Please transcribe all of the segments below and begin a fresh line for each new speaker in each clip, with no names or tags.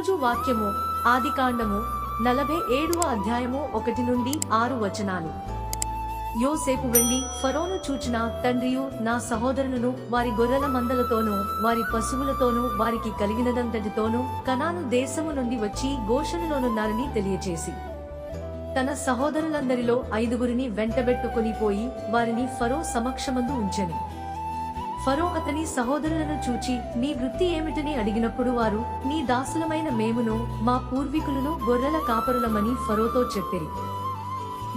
ఈరోజు వాక్యము ఆదికాండము 47వ అధ్యాయము 1 నుండి 6 వచనాలు. యోసేపు వెళ్లి ఫరోను చూచిన తండ్రియు నా సహోదరులను వారి గొర్రెల మందలతోనూ వారి పశువులతోనూ వారికి కలిగినదంతటితోనూ కనాను దేశము నుండి వచ్చి గోషెనులోనున్నారని తెలియచేసి తన సహోదరులందరిలో 5గురిని వెంటబెట్టుకుని పోయి వారిని ఫరో సమక్షమందు ఉంచెను. ఫరో అతని సహోదరులను చూచి నీ వృత్తి ఏమిటని అడిగినప్పుడు వారు నీ దాసులమైన మేమును మా పూర్వీకులను గొర్రెల కాపరులమని ఫరోతో చెప్పిరి.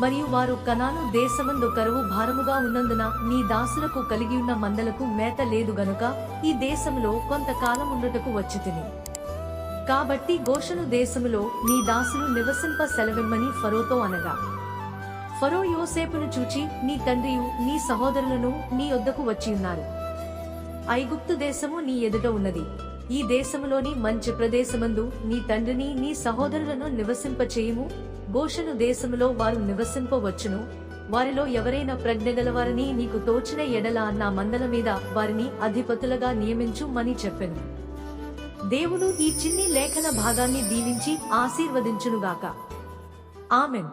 మరియు వారు కనాను దేశమందు కరువు భారముగా ఉన్నందున నీ దాసులకు కలిగియున్న మందలకు మేత లేదు గనుక ఈ దేశములో కొంతకాలం ఉండుటకు వచ్చితిని. కాబట్టి గోషెను దేశములో నీ దాసులు నివసింప సెలవిమ్మని ఫరోతో అనగా, ఫరో యోసేపును చూచి నీ తండ్రియు నీ సహోదరులను నీ యొద్దకు వచ్చియున్నారు. ఐగుప్తు దేశము నీ ఎదుట ఉన్నది. ఈ దేశములోని మంచి ప్రదేశమందు నీ తండ్రిని నీ సహోదరులను నివసింపచేయుము. గోషెను దేశములో వారు నివసింపవచ్చును. వారిలో ఎవరైనా ప్రజ్ఞగలవారని నీకు తోచిన ఎడల నా మందల మీద వారిని అధిపతులుగా నియమించుమని చెప్పెను. దేవుడు ఈ చిన్ని లేఖన భాగాన్ని దీవించి ఆశీర్వదించునుగాక. ఆమెన్.